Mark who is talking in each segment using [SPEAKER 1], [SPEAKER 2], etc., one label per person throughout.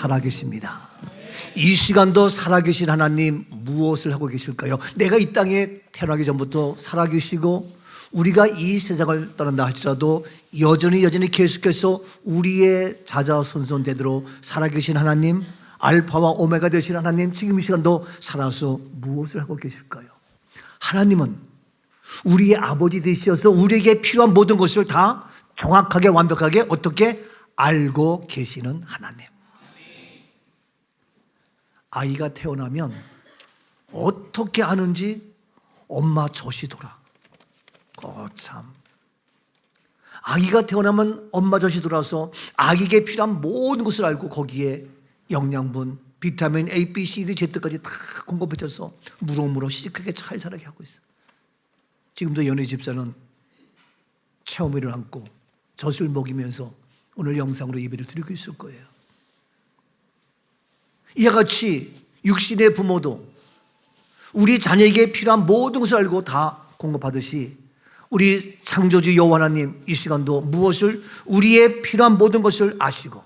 [SPEAKER 1] 살아계십니다. 이 시간도 살아계신 하나님 무엇을 하고 계실까요? 내가 이 땅에 태어나기 전부터 살아계시고 우리가 이 세상을 떠난다 할지라도 여전히 계속해서 우리의 자자손손대대로 살아계신 하나님, 알파와 오메가 되신 하나님, 지금 이 시간도 살아서 무엇을 하고 계실까요? 하나님은 우리의 아버지 되셔서 우리에게 필요한 모든 것을 다 정확하게 완벽하게 어떻게 알고 계시는 하나님. 아이가 태어나면 어떻게 아는지 엄마 젖이더라. 참. 아기가 태어나면 엄마 젖이 돌아서 아기에게 필요한 모든 것을 알고 거기에 영양분, 비타민 A, B, C, D, Z까지 다 공급해줘서 무럭무럭 시식하게 잘 자라게 하고 있어요. 지금도 연희 집사는 체험회를 안고 젖을 먹이면서 오늘 영상으로 예배를 드리고 있을 거예요. 이와 같이 육신의 부모도 우리 자녀에게 필요한 모든 것을 알고 다 공급하듯이 우리 창조주 여호와 하나님 이 시간도 무엇을 우리의 필요한 모든 것을 아시고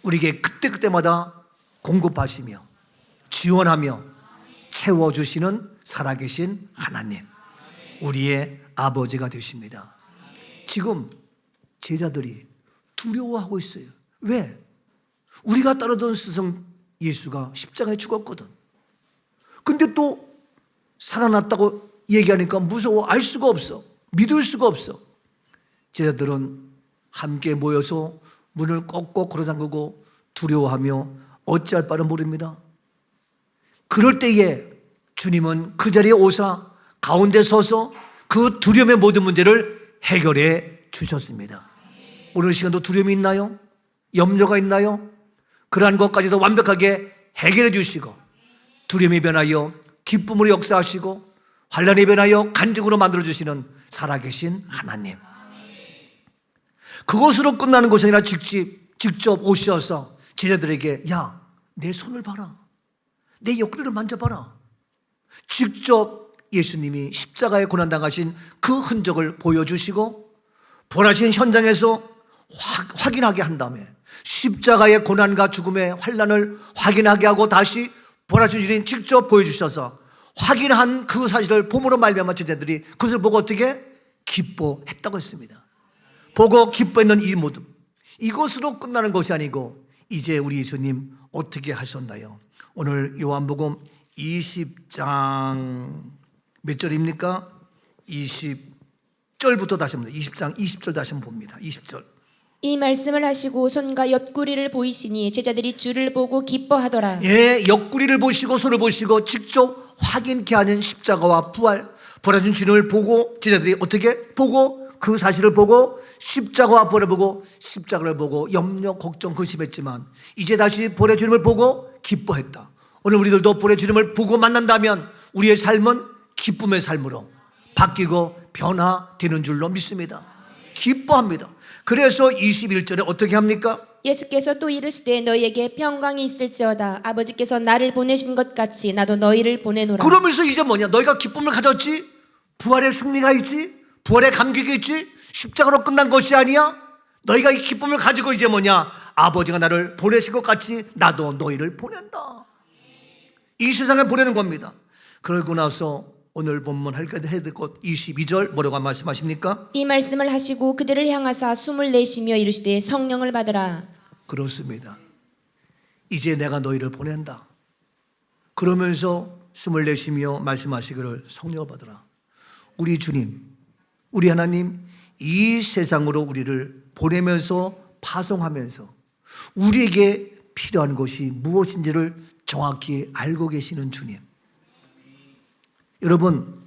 [SPEAKER 1] 우리에게 그때그때마다 공급하시며 지원하며 채워주시는 살아계신 하나님, 우리의 아버지가 되십니다. 지금 제자들이 두려워하고 있어요. 왜? 우리가 따르던 스승 예수가 십자가에 죽었거든. 근데 또 살아났다고 얘기하니까 무서워. 알 수가 없어. 믿을 수가 없어. 제자들은 함께 모여서 문을 꼭꼭 걸어잠그고 두려워하며 어찌할 바를 모릅니다. 그럴 때에 주님은 그 자리에 오사 가운데 서서 그 두려움의 모든 문제를 해결해 주셨습니다. 오늘 시간도 두려움이 있나요? 염려가 있나요? 그러한 것까지도 완벽하게 해결해 주시고 두려움이 변하여 기쁨으로 역사하시고 환난이 변하여 간증으로 만들어주시는 살아계신 하나님. 그것으로 끝나는 것이 아니라 직접 오셔서 제자들에게 야, 내 손을 봐라. 내 옆구리를 만져봐라. 직접 예수님이 십자가에 고난당하신 그 흔적을 보여주시고 부활하신 현장에서 확인하게 한 다음에 십자가의 고난과 죽음의 환난을 확인하게 하고 다시 부활하신 주님 직접 보여주셔서 확인한 그 사실을 봄으로 말미암아 제자들이 그것을 보고 어떻게 기뻐했다고 했습니다. 보고 기뻐했는 이 모든 이것으로 끝나는 것이 아니고 이제 우리 예수님 어떻게 하셨나요? 오늘 요한복음 20장 몇 절입니까? 20절부터 다시 봅니다. 20장 20절 다시 한번 봅니다. 20절.
[SPEAKER 2] 이 말씀을 하시고 손과 옆구리를 보이시니 제자들이 주를 보고 기뻐하더라.
[SPEAKER 1] 예, 옆구리를 보시고 손을 보시고 직접 확인케 하는 십자가와 부활하신 주님을 보고 제자들이 어떻게 보고 그 사실을 보고 십자가와 부활을 보고 십자가를 보고 염려, 걱정, 근심했지만 이제 다시 부활의 주님을 보고 기뻐했다. 오늘 우리들도 부활의 주님을 보고 만난다면 우리의 삶은 기쁨의 삶으로 바뀌고 변화되는 줄로 믿습니다. 기뻐합니다. 그래서 21절에 어떻게 합니까?
[SPEAKER 2] 예수께서 또 이르시되 너희에게 평강이 있을지어다. 아버지께서 나를 보내신 것 같이 나도 너희를 보내노라.
[SPEAKER 1] 그러면서 이제 뭐냐? 너희가 기쁨을 가졌지? 부활의 승리가 있지? 부활의 감격이 있지? 십자가로 끝난 것이 아니야? 너희가 이 기쁨을 가지고 이제 뭐냐? 아버지가 나를 보내신 것 같이 나도 너희를 보낸다. 이 세상에 보내는 겁니다. 그러고 나서 오늘 본문 해야 될 것 22절 뭐라고 말씀하십니까?
[SPEAKER 2] 이 말씀을 하시고 그들을 향하사 숨을 내쉬며 이르시되 성령을 받으라.
[SPEAKER 1] 그렇습니다. 이제 내가 너희를 보낸다. 그러면서 숨을 내쉬며 말씀하시기를 성령을 받으라. 우리 주님, 우리 하나님 이 세상으로 우리를 보내면서 파송하면서 우리에게 필요한 것이 무엇인지를 정확히 알고 계시는 주님. 여러분,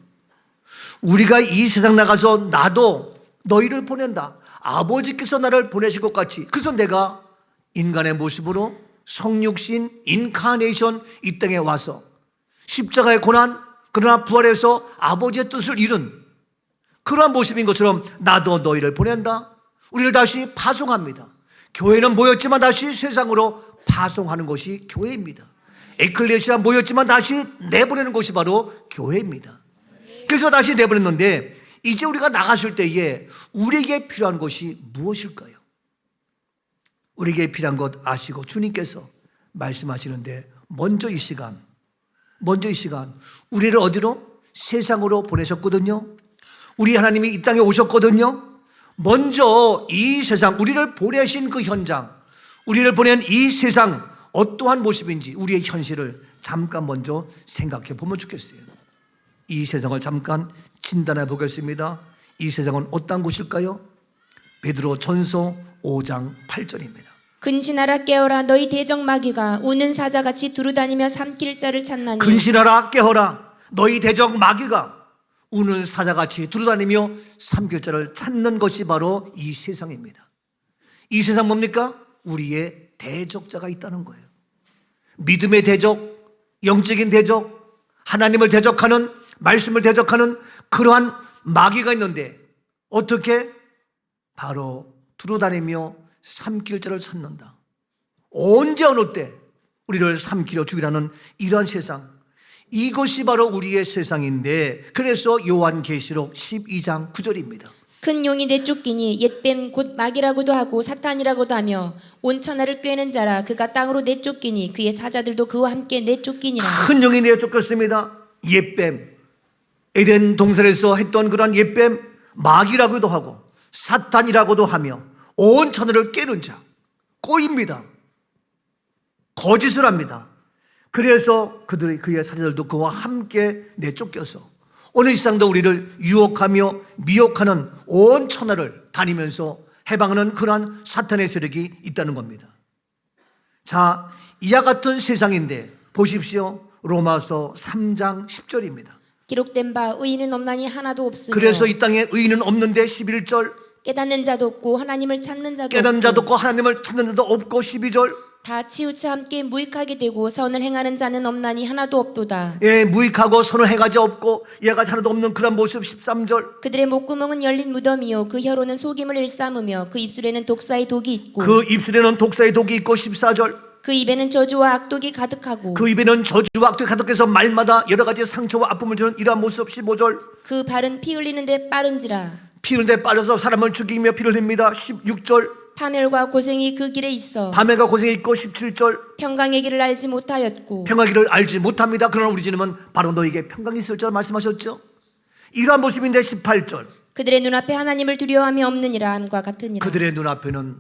[SPEAKER 1] 우리가 이 세상 나가서 나도 너희를 보낸다. 아버지께서 나를 보내실 것 같이. 그래서 내가 인간의 모습으로 성육신 인카네이션 이 땅에 와서 십자가의 고난 그러나 부활해서 아버지의 뜻을 이룬 그러한 모습인 것처럼 나도 너희를 보낸다. 우리를 다시 파송합니다. 교회는 모였지만 다시 세상으로 파송하는 것이 교회입니다. 에클레시아 모였지만 다시 내보내는 것이 바로 교회입니다. 그래서 다시 내보냈는데 이제 우리가 나갔을 때에 우리에게 필요한 것이 무엇일까요? 우리에게 필요한 것 아시고 주님께서 말씀하시는데 먼저 이 시간 우리를 어디로? 세상으로 보내셨거든요. 우리 하나님이 이 땅에 오셨거든요. 먼저 이 세상, 우리를 보내신 그 현장, 우리를 보낸 이 세상 어떠한 모습인지 우리의 현실을 잠깐 먼저 생각해 보면 좋겠어요. 이 세상을 잠깐 진단해 보겠습니다. 이 세상은 어떤 곳일까요? 베드로 전서 5장 8절입니다.
[SPEAKER 2] 근신하라 깨어라 너희 대적 마귀가 우는 사자같이 두루다니며 삼킬 자를 찾나니.
[SPEAKER 1] 근신하라 깨어라 너희 대적 마귀가 우는 사자같이 두루다니며 삼킬 자를 찾는 것이 바로 이 세상입니다. 이 세상 뭡니까? 우리의 대적자가 있다는 거예요. 믿음의 대적, 영적인 대적, 하나님을 대적하는, 말씀을 대적하는 그러한 마귀가 있는데 어떻게? 바로 두루다니며 삼킬 자를 찾는다. 언제 어느 때 우리를 삼키려 죽이라는 이러한 세상, 이것이 바로 우리의 세상인데, 그래서 요한계시록 12장 9절입니다.
[SPEAKER 2] 큰 용이 내쫓기니 옛뱀 곧 마귀라고도 하고 사탄이라고도 하며 온 천하를 꿰는 자라. 그가 땅으로 내쫓기니 그의 사자들도 그와 함께 내쫓기니라.
[SPEAKER 1] 큰 용이 내쫓겼습니다. 옛뱀, 에덴 동산에서 했던 그런 옛뱀, 마귀라고도 하고 사탄이라고도 하며 온 천하를 깨는 자, 꼬입니다. 거짓을 합니다. 그래서 그의 사자들도 그와 함께 내쫓겨서 어느 이상도 우리를 유혹하며 미혹하는 온 천하를 다니면서 해방하는 그러한 사탄의 세력이 있다는 겁니다. 자, 이와 같은 세상인데 보십시오. 로마서 3장 10절입니다.
[SPEAKER 2] 기록된 바 의인은 없나니 하나도 없으며
[SPEAKER 1] 그래서 이 땅에 의인은 없는데 11절,
[SPEAKER 2] 깨닫는 자도 없고 하나님을 찾는 자도
[SPEAKER 1] 깨닫는 자도
[SPEAKER 2] 없고
[SPEAKER 1] 없고 하나님을 찾는 자도 없고 12절,
[SPEAKER 2] 다 치우쳐 함께 무익하게 되고 선을 행하는 자는 없나니 하나도 없도다.
[SPEAKER 1] 예, 무익하고 선을 해가지 없고 얘가 하나도 없는 그런 모습 13절.
[SPEAKER 2] 그들의 목구멍은 열린 무덤이요 그 혀로는 속임을 일삼으며 그 입술에는 독사의 독이 있고
[SPEAKER 1] 그 입술에는 독사의 독이 있고 14절.
[SPEAKER 2] 그 입에는 저주와 악독이 가득하고
[SPEAKER 1] 그 입에는 저주와 악독이 가득해서 말마다 여러 가지 상처와 아픔을 주는 이러한 모습 15절.
[SPEAKER 2] 그 발은 피 흘리는데 빠른지라.
[SPEAKER 1] 피 흘리는데 빠져서 사람을 죽이며 피를 흘립니다. 16절.
[SPEAKER 2] 파멸과 고생이 그 길에 있어
[SPEAKER 1] 밤에가 고생이 있고 17절.
[SPEAKER 2] 평강의 길을 알지 못하였고
[SPEAKER 1] 평강이를 알지 못합니다. 그러나 우리 주님은 바로 너에게 평강이 있을 줄 말씀하셨죠. 이러한 모습인데 18절.
[SPEAKER 2] 그들의 눈앞에 하나님을 두려워함이 없느니라 함과 같으니라.
[SPEAKER 1] 그들의 눈앞에는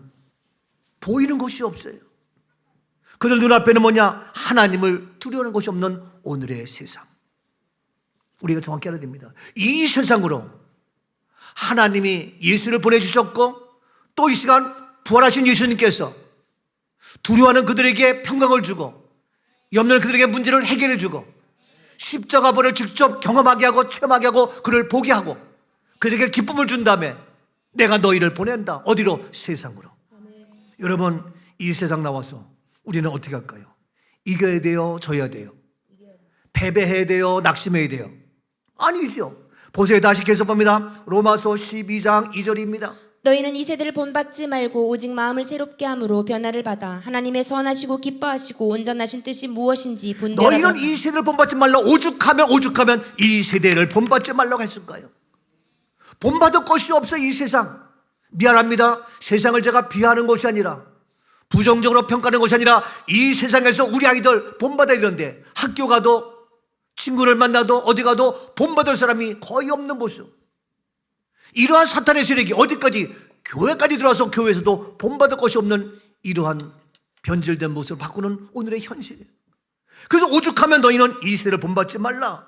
[SPEAKER 1] 보이는 것이 없어요. 그들 눈앞에는 뭐냐? 하나님을 두려워하는 것이 없는 오늘의 세상. 우리가 정확히 알아야 됩니다. 이 세상으로 하나님이 예수를 보내주셨고 또 이 시간 부활하신 예수님께서 두려워하는 그들에게 평강을 주고 염려하는 그들에게 문제를 해결해 주고 십자가벌을 직접 경험하게 하고 체험하게 하고 그를 보게 하고 그들에게 기쁨을 준 다음에 내가 너희를 보낸다. 어디로? 세상으로. 여러분, 이 세상 나와서 우리는 어떻게 할까요? 이겨야 돼요? 져야 돼요? 패배해야 돼요? 낙심해야 돼요? 아니죠. 보세요. 다시 계속 봅니다. 로마서 12장 2절입니다.
[SPEAKER 2] 너희는 이 세대를 본받지 말고 오직 마음을 새롭게 함으로 변화를 받아 하나님의 선하시고 기뻐하시고 온전하신 뜻이 무엇인지 분별하라.
[SPEAKER 1] 너희는 이 세대를 본받지 말라. 오죽하면 이 세대를 본받지 말라고 했을까요? 본받을 것이 없어. 이 세상. 미안합니다. 세상을 제가 비하하는 것이 아니라 부정적으로 평가하는 것이 아니라 이 세상에서 우리 아이들 본받아야 되는데 학교 가도 친구를 만나도 어디 가도 본받을 사람이 거의 없는 모습. 이러한 사탄의 세력이 어디까지? 교회까지 들어와서 교회에서도 본받을 것이 없는 이러한 변질된 모습을 바꾸는 오늘의 현실이에요. 그래서 오죽하면 너희는 이 세대를 본받지 말라.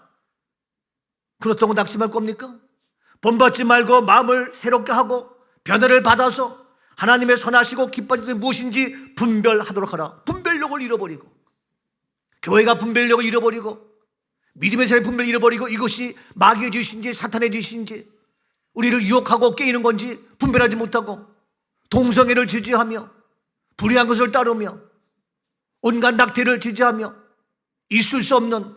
[SPEAKER 1] 그렇다고 낙심할 겁니까? 본받지 말고 마음을 새롭게 하고 변화를 받아서 하나님의 선하시고 기뻐하시는 뜻이 무엇인지 분별하도록 하라. 분별력을 잃어버리고 교회가 분별력을 잃어버리고 믿음의 사람의 분별을 잃어버리고 이것이 마귀의 짓인지 사탄의 짓인지 우리를 유혹하고 깨이는 건지 분별하지 못하고 동성애를 지지하며 불의한 것을 따르며 온갖 낙태를 지지하며 있을 수 없는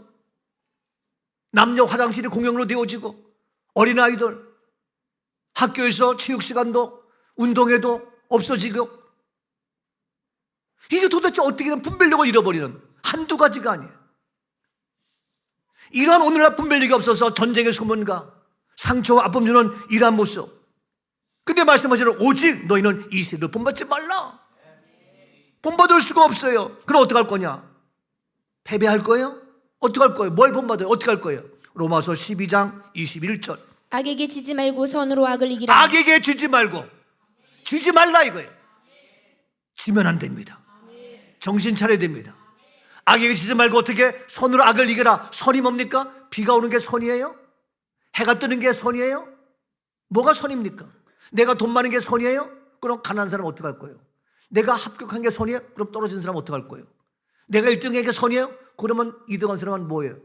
[SPEAKER 1] 남녀 화장실이 공용으로 되어지고 어린아이들 학교에서 체육시간도 운동회도 없어지고 이게 도대체 어떻게든 분별력을 잃어버리는 한두 가지가 아니에요. 이러한 오늘날 분별력이 없어서 전쟁의 소문과 상처와 아픔 주는 이러한 모습. 근데 말씀하시는 오직 너희는 이 세대를 본받지 말라. 본받을 수가 없어요. 그럼 어떻게 할 거냐? 패배할 거예요? 어떻게 할 거예요? 뭘 본받아요? 어떻게 할 거예요? 로마서 12장 21절.
[SPEAKER 2] 악에게 지지 말고 선으로 악을 이기라.
[SPEAKER 1] 악에게 지지 말고, 지지 말라 이거예요. 지면 안 됩니다. 정신 차려야 됩니다. 악에게 지지 말고 어떻게? 선으로 악을 이겨라. 선이 뭡니까? 비가 오는 게 선이에요? 해가 뜨는 게 선이에요? 뭐가 선입니까? 내가 돈 많은 게 선이에요? 그럼 가난한 사람 어떻게 할 거예요? 내가 합격한 게 선이에요? 그럼 떨어진 사람 어떻게 할 거예요? 내가 1등한 게 선이에요? 그러면 2등한 사람은 뭐예요?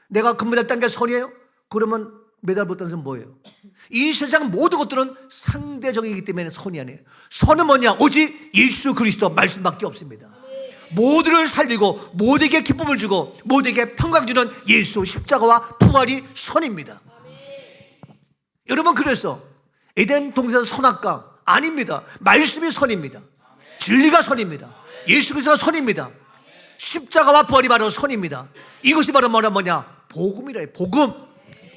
[SPEAKER 1] 내가 금메달 딴 게 선이에요? 그러면 메달 못 딴 사람은 뭐예요? 이 세상 모든 것들은 상대적이기 때문에 선이 아니에요. 선은 뭐냐? 오직 예수 그리스도 말씀밖에 없습니다. 모두를 살리고 모두에게 기쁨을 주고 모두에게 평강 주는 예수 십자가와 부활이 선입니다. 여러분, 그래서 에덴 동산 선악과 아닙니다. 말씀이 선입니다. 진리가 선입니다. 예수 그리스도가 선입니다. 십자가와 부활이 바로 선입니다. 이것이 바로 뭐냐? 복음이래요. 복음.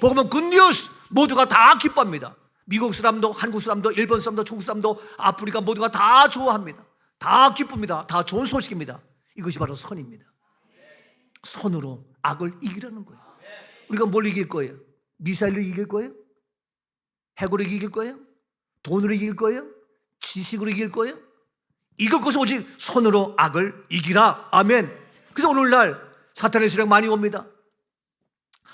[SPEAKER 1] 복음은 굿뉴스. 모두가 다 기뻐합니다. 미국 사람도, 한국 사람도, 일본 사람도, 중국 사람도, 아프리카 모두가 다 좋아합니다. 다 기쁩니다. 다 좋은 소식입니다. 이것이 바로 선입니다. 선으로 악을 이기라는 거예요. 우리가 뭘 이길 거예요? 미사일로 이길 거예요? 핵으로 이길 거예요? 돈으로 이길 거예요? 지식으로 이길 거예요? 이걸 것은 오직 선으로 악을 이기라. 아멘. 그래서 오늘날 사탄의 세력 많이 옵니다.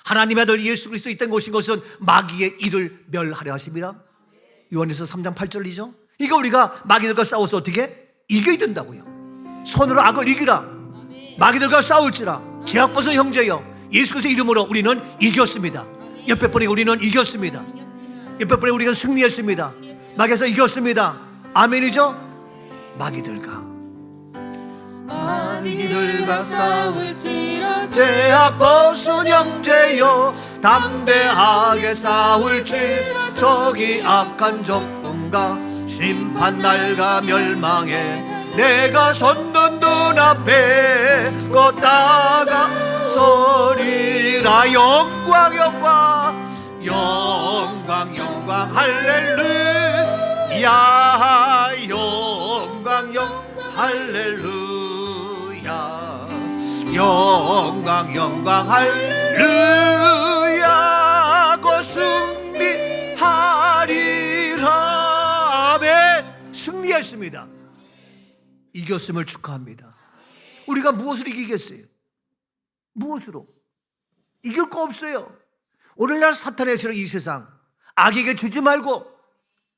[SPEAKER 1] 하나님의 아들 예수 그리스도 이 땅에 오신 것은 마귀의 일을 멸하려 하십니다. 요한에서 3장 8절이죠. 이거 우리가 마귀들과 싸워서 어떻게 이겨야 된다고요. 선으로 악을 이기라. 마귀들과 싸울지라. 제약 벗은 형제여, 예수 그리스도 이름으로 우리는 이겼습니다. 옆에 분이 우리는 이겼습니다. 옆에 분이 우리가 승리했습니다. 마귀에서 이겼습니다. 아멘이죠. 마귀들과
[SPEAKER 3] 싸울지라
[SPEAKER 1] 제약 벗은 형제여, 담대하게 싸울지라. 저기 악한 적군과 심판날과 멸망에 내가 섰는 눈앞에 걷다가 서리라. 영광 영광 영광 영광 할렐루야. 영광 영광 할렐루야. 영광 영광 할렐루야. 곧 승리하리라. 아멘. 승리했습니다. 이겼음을 축하합니다. 우리가 무엇을 이기겠어요? 무엇으로? 이길 거 없어요. 오늘날 사탄의 세력, 이 세상 악에게 주지 말고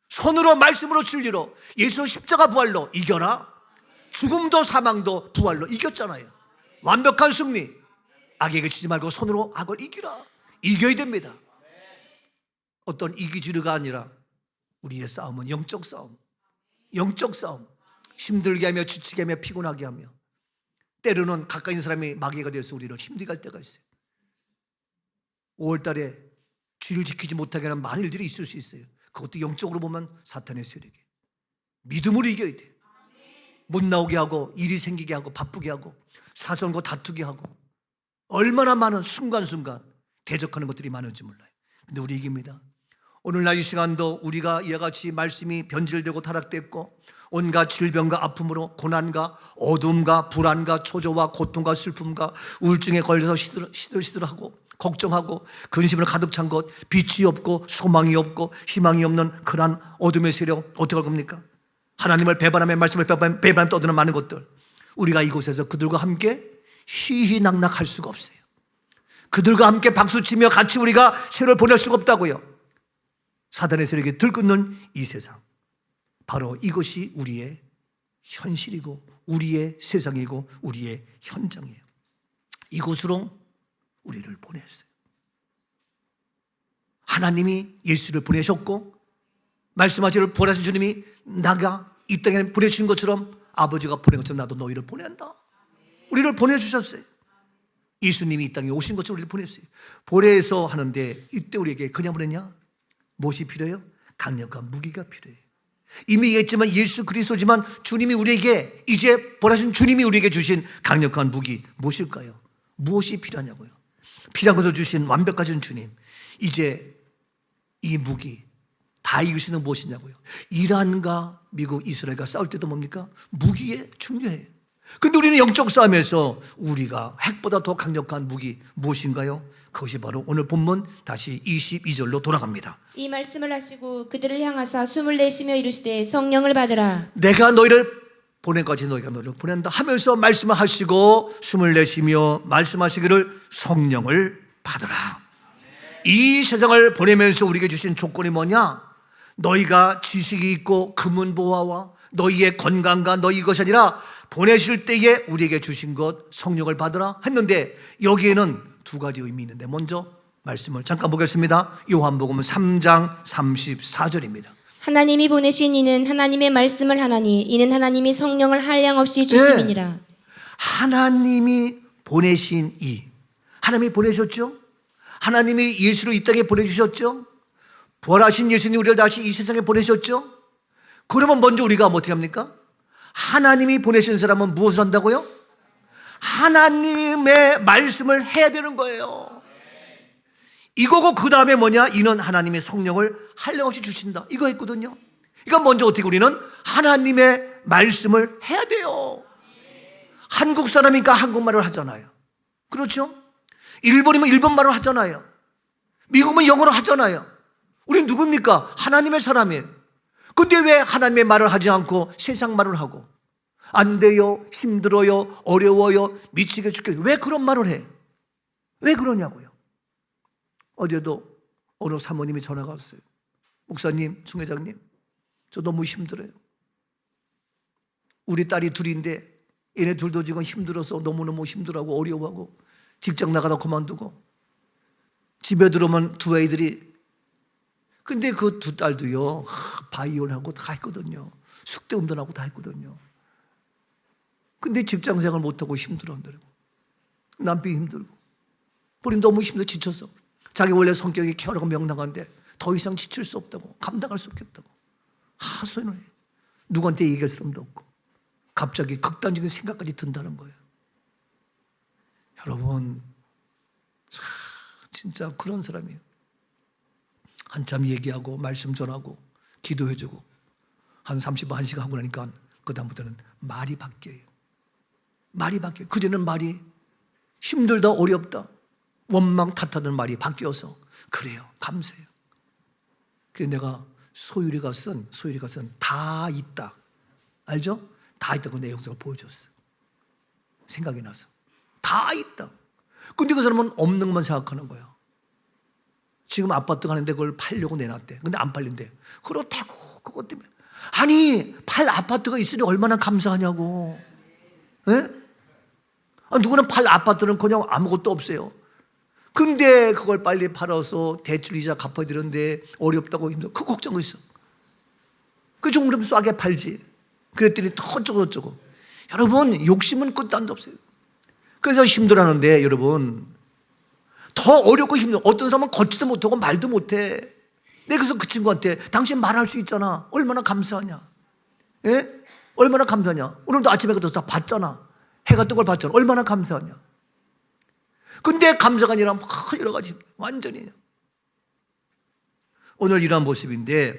[SPEAKER 1] 선으로, 말씀으로, 진리로, 예수 십자가 부활로 이겨라. 죽음도 사망도 부활로 이겼잖아요. 완벽한 승리. 악에게 주지 말고 선으로 악을 이기라. 이겨야 됩니다. 어떤 이기주의가 아니라 우리의 싸움은 영적 싸움. 영적 싸움. 힘들게 하며 지치게 하며 피곤하게 하며 때로는 가까이 있는 사람이 마귀가 되어서 우리를 힘들게 할 때가 있어요. 5월 달에 주를 지키지 못하게 하는 많은 일들이 있을 수 있어요. 그것도 영적으로 보면 사탄의 세력이. 믿음으로 이겨야 돼. 못 나오게 하고 일이 생기게 하고 바쁘게 하고 사소한 거 다투게 하고 얼마나 많은 순간순간 대적하는 것들이 많은지 몰라요. 근데 우리 이깁니다. 오늘날 이 시간도 우리가 이와 같이 말씀이 변질되고 타락됐고 온갖 질병과 아픔으로 고난과 어둠과 불안과 초조와 고통과 슬픔과 우울증에 걸려서 시들시들하고 걱정하고 근심으로 가득 찬 것, 빛이 없고 소망이 없고 희망이 없는 그러한 어둠의 세력 어떻게 할 겁니까? 하나님을 배반하며 말씀을 배반하며 떠드는 많은 것들, 우리가 이곳에서 그들과 함께 희희낙낙할 수가 없어요. 그들과 함께 박수치며 같이 우리가 세월을 보낼 수가 없다고요. 사단의 세력이 들끓는 이 세상, 바로 이것이 우리의 현실이고 우리의 세상이고 우리의 현장이에요. 이곳으로 우리를 보냈어요. 하나님이 예수를 보내셨고 말씀하시기를 보내신 주님이 나가 이 땅에 보내주신 것처럼 아버지가 보낸 것처럼 나도 너희를 보낸다. 우리를 보내주셨어요. 예수님이 이 땅에 오신 것처럼 우리를 보냈어요. 보내서 하는데 이때 우리에게 그냥 보냈냐? 무엇이 필요해요? 강력한 무기가 필요해요. 이미 얘기했지만 예수 그리스도지만 주님이 우리에게 이제 보내신 주님이 우리에게 주신 강력한 무기 무엇일까요? 무엇이 필요하냐고요? 필요한 것을 주신 완벽하신 주님, 이제 이 무기 다 이길 수 있는 무엇이냐고요? 이란과 미국, 이스라엘과 싸울 때도 뭡니까? 무기에 중요해요. 근데 우리는 영적 싸움에서 우리가 핵보다 더 강력한 무기 무엇인가요? 그것이 바로 오늘 본문 다시 22절로 돌아갑니다.
[SPEAKER 2] 이 말씀을 하시고 그들을 향하사 숨을 내쉬며 이르시되 성령을 받으라.
[SPEAKER 1] 내가 너희를 보낸까지 너희가 너희를 보낸다 하면서 말씀을 하시고 숨을 내쉬며 말씀하시기를 성령을 받으라. 이 세상을 보내면서 우리에게 주신 조건이 뭐냐? 너희가 지식이 있고 금은보화와 너희의 건강과 너희 것이 아니라 보내실 때에 우리에게 주신 것 성령을 받으라 했는데 여기에는 두 가지 의미 있는데 먼저 말씀을 잠깐 보겠습니다. 요한복음 3장 34절입니다.
[SPEAKER 2] 하나님이 보내신 이는 하나님의 말씀을 하나니 이는 하나님이 성령을 한량없이 주심이니라.
[SPEAKER 1] 하나님이 보내신 이 하나님이 보내셨죠? 하나님이 예수를 이 땅에 보내주셨죠? 부활하신 예수님 우리를 다시 이 세상에 보내셨죠? 그러면 먼저 우리가 어떻게 합니까? 하나님이 보내신 사람은 무엇을 한다고요? 하나님의 말씀을 해야 되는 거예요. 이거고 그 다음에 뭐냐? 이는 하나님의 성령을 한량없이 주신다. 이거 했거든요. 그러니까 먼저 어떻게 우리는 하나님의 말씀을 해야 돼요. 한국 사람이니까 한국말을 하잖아요. 그렇죠? 일본이면 일본말을 하잖아요. 미국은 영어로 하잖아요. 우리는 누굽니까? 하나님의 사람이에요. 근데 왜 하나님의 말을 하지 않고 세상 말을 하고 안 돼요, 힘들어요, 어려워요, 미치게 죽겠어요. 왜 그런 말을 해? 왜 그러냐고요. 어제도 어느 사모님이 전화가 왔어요. 목사님, 중회장님, 저 너무 힘들어요. 우리 딸이 둘인데 얘네 둘도 지금 힘들어서 너무너무 힘들어하고 어려워하고 직장 나가다 그만두고 집에 들어오면 두 아이들이 근데 그 두 딸도요 바이올하고 다 했거든요. 숙대 운동하고 다 했거든요. 근데 직장생활 못하고 힘들어한다고. 남편이 힘들고 본인 너무 힘들어 지쳐서 자기 원래 성격이 케어하고 명랑한데 더 이상 지칠 수 없다고 감당할 수 없겠다고 하소연을 해요. 누구한테 얘기할 사람도 없고 갑자기 극단적인 생각까지 든다는 거예요. 여러분 진짜 그런 사람이에요. 한참 얘기하고 말씀 전하고 기도해주고 한 30분 1시간 하고 나니까 그 다음부터는 말이 바뀌어요. 말이 바뀌어요. 그전에는 말이 힘들다 어렵다 원망 탓하는 말이 바뀌어서 그래요 감사해요. 그래서 내가 소율이가 쓴 다 있다 알죠? 다 있다고 내 영상을 보여줬어. 생각이 나서 다 있다. 근데 그 사람은 없는 것만 생각하는 거야. 지금 아파트 가는데 그걸 팔려고 내놨대. 근데 안 팔린대. 그렇다고 그것 때문에 아니 팔 아파트가 있으니 얼마나 감사하냐고. 예? 누구는 팔 아파트는 그냥 아무것도 없어요. 근데 그걸 빨리 팔아서 대출이자 갚아야 되는데 어렵다고 힘들어. 그 걱정하고 있어. 그 좀 그럼 싸게 팔지. 그랬더니 더 어쩌고 여러분 욕심은 끝도 안도 없어요. 그래서 힘들어하는데 여러분 더 어렵고 힘들어. 어떤 사람은 걷지도 못하고 말도 못해. 내가 그래서 그 친구한테 당신 말할 수 있잖아. 얼마나 감사하냐. 예? 얼마나 감사하냐. 오늘도 아침에 가서 다 봤잖아. 해가 뜬 걸 봤잖아. 얼마나 감사하냐. 근데 감사가 아니라 막 여러 가지 완전히 오늘 이러한 모습인데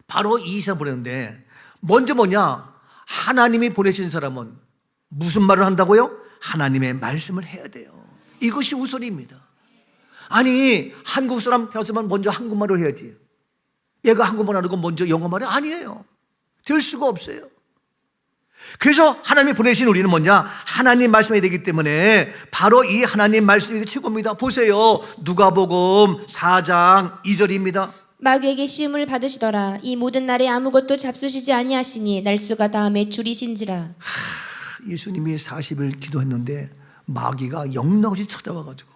[SPEAKER 1] 바로 이 세상 보내는데 먼저 뭐냐 하나님이 보내신 사람은 무슨 말을 한다고요? 하나님의 말씀을 해야 돼요. 이것이 우선입니다. 아니 한국 사람 되었으면 먼저 한국말을 해야지. 얘가 한국말 하는 건 먼저 영어말이 아니에요. 될 수가 없어요. 그래서 하나님이 보내신 우리는 뭐냐 하나님 말씀이 되기 때문에 바로 이 하나님 말씀이 최고입니다. 보세요. 누가복음 4장 2절입니다.
[SPEAKER 2] 마귀에게 시험을 받으시더라. 이 모든 날에 아무것도 잡수시지 아니하시니 날수가 다음에 줄이신지라.
[SPEAKER 1] 예수님이 40일 기도했는데 마귀가 영락없이 찾아와가지고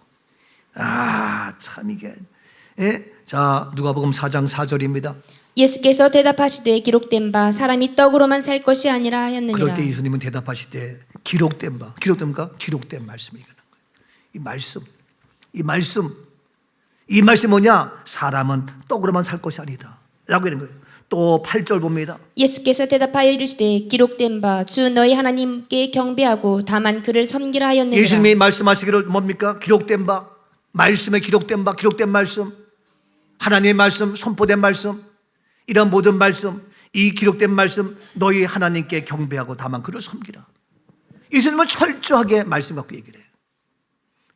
[SPEAKER 1] 참 이게 자 누가복음 4장 4절입니다.
[SPEAKER 2] 예수께서 대답하시되 기록된 바 사람이 떡으로만 살 것이 아니라 하였느니라.
[SPEAKER 1] 그럴 때 예수님은 대답하시되 기록된 바 기록된가? 기록된 말씀이 이거는 거예요. 이 말씀이 뭐냐? 사람은 떡으로만 살 것이 아니다 라고 하는 거예요. 또 8절 봅니다.
[SPEAKER 2] 예수께서 대답하여 이르시되 기록된 바 주 너희 하나님께 경배하고 다만 그를 섬기라 하였느니라.
[SPEAKER 1] 예수님이 말씀하시기를 뭡니까? 기록된 바 말씀에 기록된 바 기록된 말씀 하나님의 말씀 선포된 말씀 이런 모든 말씀 이 기록된 말씀 너희 하나님께 경배하고 다만 그를 섬기라. 예수님은 철저하게 말씀 갖고 얘기를 해요.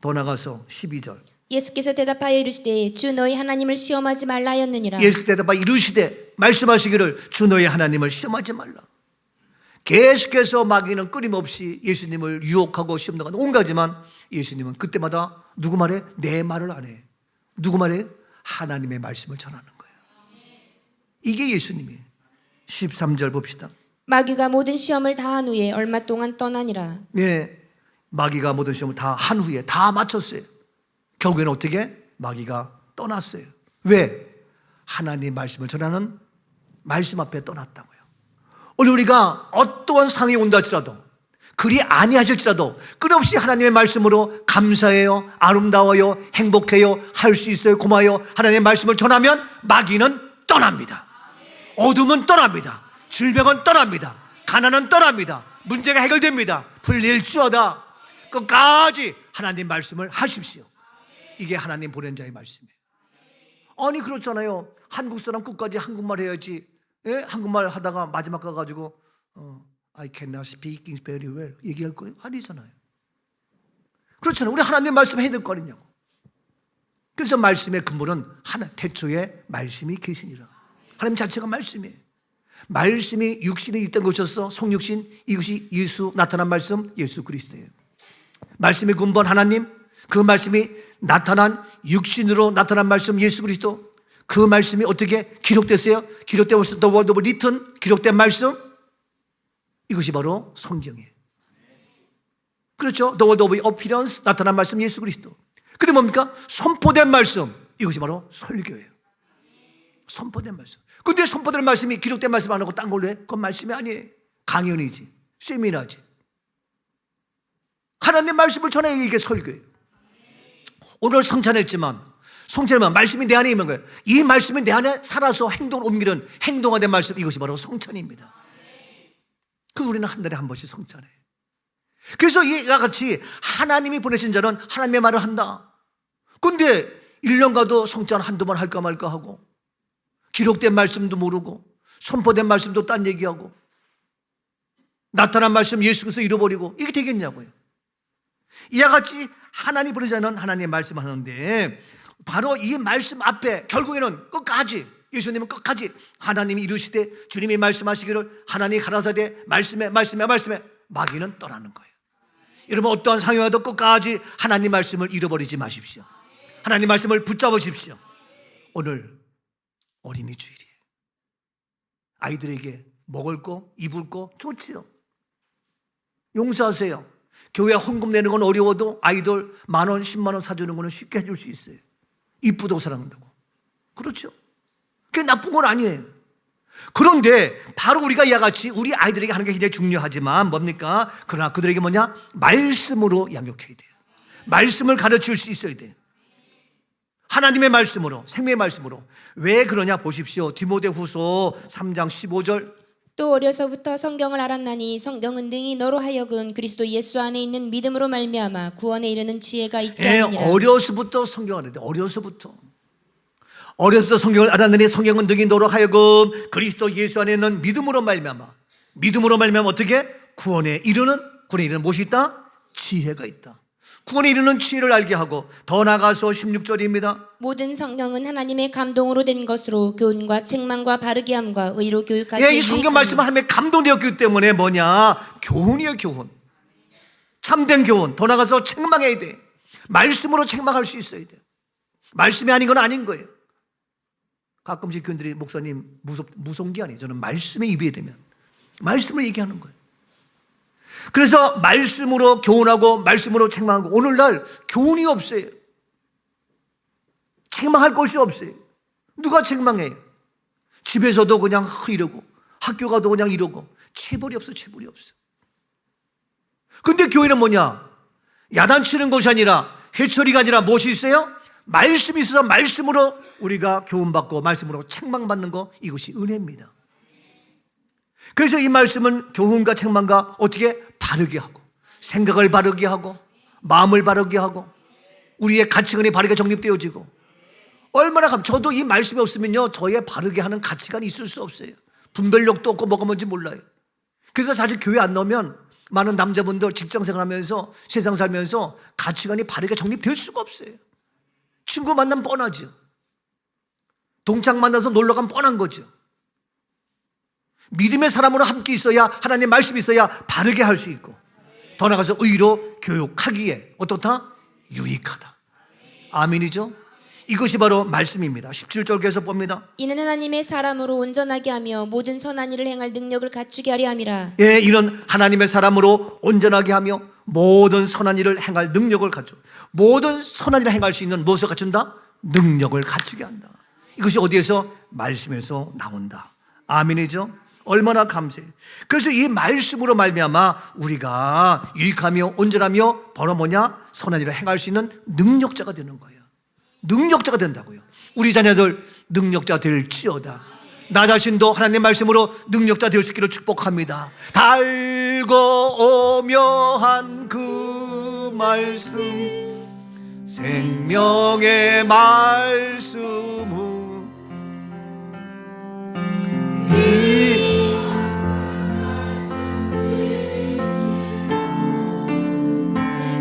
[SPEAKER 1] 더 나가서 12절.
[SPEAKER 2] 예수께서 대답하여 이르시되 주 너희 하나님을 시험하지 말라 하였느니라.
[SPEAKER 1] 예수께서 대답하여 이르시되 말씀하시기를 주 너희 하나님을 시험하지 말라. 계속해서 마귀는 끊임없이 예수님을 유혹하고 시험당하는 온가지만 예수님은 그때마다 누구 말에? 내 말을 안 해. 누구 말에? 하나님의 말씀을 전하는 거예요. 이게 예수님이에요. 13절 봅시다.
[SPEAKER 2] 마귀가 모든 시험을 다한 후에 얼마 동안 떠나니라.
[SPEAKER 1] 예, 마귀가 모든 시험을 다 한 후에 다 마쳤어요. 결국에는 어떻게? 마귀가 떠났어요. 왜? 하나님의 말씀을 전하는 말씀 앞에 떠났다고요. 오늘 우리가 어떠한 상황이 온다 할지라도 그리 아니하실지라도 끊임없이 하나님의 말씀으로 감사해요, 아름다워요, 행복해요, 할 수 있어요, 고마워요 하나님의 말씀을 전하면 마귀는 떠납니다. 어둠은 떠납니다. 질병은 떠납니다. 가난은 떠납니다. 문제가 해결됩니다. 풀릴지어다. 끝까지 하나님 말씀을 하십시오. 이게 하나님 보낸 자의 말씀이에요. 아니 그렇잖아요. 한국 사람 끝까지 한국말 해야지. 예? 한국말 하다가 마지막 가가지고 I cannot speak English very well 얘기할 거예요? 아니잖아요. 그렇잖아요. 우리 하나님 말씀 해야 될 거 아니냐고. 그래서 말씀의 근본은 태초에 말씀이 계시니라. 하나님 자체가 말씀이에요. 말씀이 육신이 있던 것이어서 성육신, 이것이 예수 나타난 말씀 예수 그리스도예요. 말씀의 근본 하나님, 그 말씀이 나타난 육신으로 나타난 말씀 예수 그리스도, 그 말씀이 어떻게 기록됐어요? 기록되어서 The Word of Written, 기록된 말씀, 이것이 바로 성경이에요. 그렇죠? The Word of Appearance, 나타난 말씀 예수 그리스도. 근데 뭡니까? 선포된 말씀, 이것이 바로 설교예요. 선포된 말씀. 근데 선포된 말씀이 기록된 말씀 안 하고 딴 걸로 해? 그건 말씀이 아니에요. 강연이지, 세미나지. 하나님 말씀을 전해 이게 설교예요. 오늘 성찬했지만 성찬은 말씀이 내 안에 있는 거예요. 이 말씀이 내 안에 살아서 행동을 옮기는 행동화된 말씀, 이것이 바로 성찬입니다. 그 우리는 한 달에 한 번씩 성찬해요. 그래서 이와 같이 하나님이 보내신 자는 하나님의 말을 한다. 근데 1년 가도 성찬 한두 번 할까 말까 하고 기록된 말씀도 모르고 선포된 말씀도 딴 얘기하고 나타난 말씀 예수 그리스도 잃어버리고 이게 되겠냐고요. 이와 같이 하나님 보내신 자는 하나님의 말씀을 하는데 바로 이 말씀 앞에 결국에는 끝까지 예수님은 끝까지 하나님이 이르시되 주님이 말씀하시기를 하나님이 가라사대 말씀에 마귀는 떠나는 거예요. 여러분 어떠한 상황이 와도 끝까지 하나님 말씀을 잃어버리지 마십시오. 하나님 말씀을 붙잡으십시오. 오늘 어린이 주일이에요. 아이들에게 먹을 거 입을 거 좋지요. 용서하세요. 교회 헌금 내는 건 어려워도 아이들 10,000원 100,000원 사주는 거는 쉽게 해줄 수 있어요. 이쁘다고 사랑한다고. 그렇죠. 그게 나쁜 건 아니에요. 그런데 바로 우리가 이와 같이 우리 아이들에게 하는 게 굉장히 중요하지만 뭡니까? 그러나 그들에게 뭐냐? 말씀으로 양육해야 돼요. 말씀을 가르칠 수 있어야 돼요. 하나님의 말씀으로, 생명의 말씀으로. 왜 그러냐 보십시오. 디모데후서 3장 15절.
[SPEAKER 2] 또 어려서부터 성경을 알았나니 성경은 능히 너로 하여금 그리스도 예수 안에 있는 믿음으로 말미암아 구원에 이르는 지혜가 있게 하느니라.
[SPEAKER 1] 어려서부터 성경을 알아야 돼. 어려서부터 성경을 알았느니 성경은 능히 너로 하여금 그리스도 예수 안에 있는 믿음으로 말미암아 어떻게? 구원에 이르는 무엇이 있다? 지혜가 있다. 구원에 이르는 지혜를 알게 하고 더 나아가서 16절입니다.
[SPEAKER 2] 모든 성경은 하나님의 감동으로 된 것으로 교훈과 책망과 바르게 함과 의로 교육하기
[SPEAKER 1] 이 성경 말씀은 하나님의 감동되었기 때문에 뭐냐? 교훈이에요. 교훈. 참된 교훈. 더 나아가서 책망해야 돼. 말씀으로 책망할 수 있어야 돼. 말씀이 아닌 건 아닌 거예요. 가끔씩 교인들이 목사님 무서운 게 아니에요. 저는 말씀에 입에 되면 말씀을 얘기하는 거예요. 그래서 말씀으로 교훈하고 말씀으로 책망하고 오늘날 교훈이 없어요. 책망할 것이 없어요. 누가 책망해요? 집에서도 그냥 이러고 학교 가도 그냥 이러고 체벌이 없어. 근데 교회는 뭐냐? 야단치는 것이 아니라 회초리가 아니라 무엇이 있어요? 말씀이 있어서 말씀으로 우리가 교훈받고 말씀으로 책망받는 거, 이것이 은혜입니다. 그래서 이 말씀은 교훈과 책망과 어떻게 바르게 하고 생각을 바르게 하고 마음을 바르게 하고 우리의 가치관이 바르게 정립되어지고 얼마나 저도 이 말씀이 없으면요 저의 바르게 하는 가치관이 있을 수 없어요. 분별력도 없고 뭐가 뭔지 몰라요. 그래서 사실 교회 안 나오면 많은 남자분들 직장생활하면서 세상 살면서 가치관이 바르게 정립될 수가 없어요. 친구 만나면 뻔하죠. 동창 만나서 놀러 가면 뻔한 거죠. 믿음의 사람으로 함께 있어야, 하나님의 말씀이 있어야 바르게 할 수 있고, 더 나아가서 의로 교육하기에 어떻다? 유익하다. 아멘이죠? 이것이 바로 말씀입니다. 17절 계속 봅니다.
[SPEAKER 2] 이는 하나님의 사람으로 온전하게 하며 모든 선한 일을 행할 능력을 갖추게 하려 함이라.
[SPEAKER 1] 예, 이는 하나님의 사람으로 온전하게 하며 모든 선한 일을 행할 능력을 갖추. 모든 선한 일을 행할 수 있는 무엇을 갖춘다? 능력을 갖추게 한다. 이것이 어디에서? 말씀에서 나온다. 아멘이죠? 얼마나 감사해. 그래서 이 말씀으로 말미암아 우리가 유익하며 온전하며 바로 뭐냐? 선한 일을 행할 수 있는 능력자가 되는 거예요. 능력자가 된다고요. 우리 자녀들 능력자 될지어다. 나 자신도 하나님 말씀으로 능력자 될 수 있기를 축복합니다. 달고 오묘한 그 말씀, 생명의 말씀은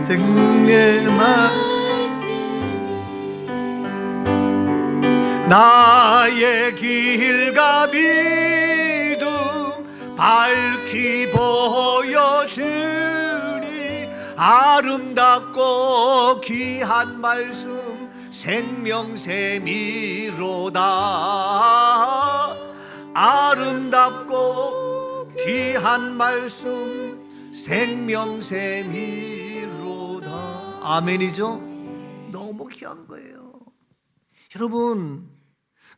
[SPEAKER 1] 생명의 말씀, 나의 길과 믿음 밝히 보여주니 아름답고 귀한 말씀 생명샘이로다. 아름답고 귀한 말씀 생명샘이로다. 아멘이죠? 너무 귀한 거예요. 여러분,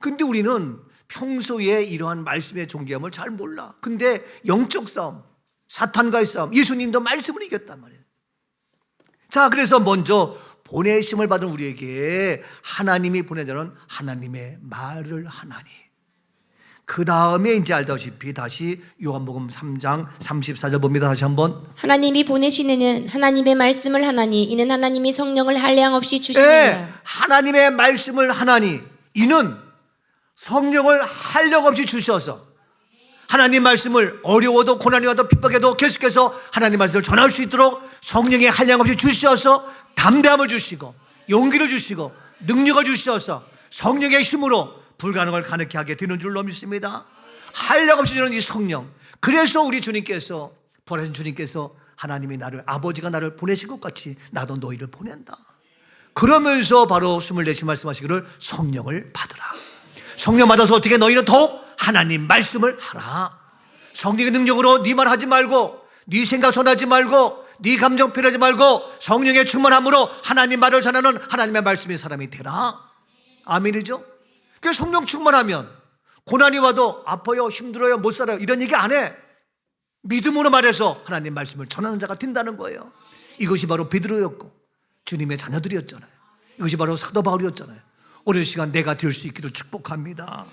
[SPEAKER 1] 근데 우리는 평소에 이러한 말씀의 존귀함을 잘 몰라. 근데 영적 싸움, 사탄과의 싸움, 예수님도 말씀을 이겼단 말이에요. 자, 그래서 먼저 보내심을 받은 우리에게 하나님이 보내자는 하나님의 말을 하나니, 그 다음에 이제 알다시피 다시 요한복음 3장 34절 봅니다. 다시 한번.
[SPEAKER 2] 하나님이 보내시는 하나님의 말씀을 하나니 이는 하나님이 성령을 한량없이 주시느니라.
[SPEAKER 1] 네, 하나님의 말씀을 하나니 이는 성령을 한량없이 주셔서 하나님 말씀을 어려워도 고난이 와도 핍박해도 계속해서 하나님 말씀을 전할 수 있도록 성령의 한량없이 주셔서 담대함을 주시고 용기를 주시고 능력을 주셔서 성령의 힘으로 불가능을 가능케 하게 되는 줄로 믿습니다. 한량없이 주는 이 성령, 그래서 우리 주님께서, 보내신 주님께서 하나님이 나를, 아버지가 나를 보내신 것 같이 나도 너희를 보낸다. 그러면서 바로 24시 말씀하시기를 성령을 받으라. 성령 받아서 어떻게? 너희는 더욱 하나님 말씀을 하라. 성령의 능력으로 네 말 하지 말고, 네 생각 전하지 말고, 네 감정 표현하지 말고 성령의 충만함으로 하나님 말을 전하는 하나님의 말씀의 사람이 되라. 아멘이죠? 그 성령 충만하면 고난이 와도 아파요, 힘들어요, 못 살아요 이런 얘기 안 해. 믿음으로 말해서 하나님 말씀을 전하는 자가 된다는 거예요. 이것이 바로 베드로였고 주님의 자녀들이었잖아요. 이것이 바로 사도 바울이었잖아요. 오늘 시간 내가 될 수 있기를 축복합니다.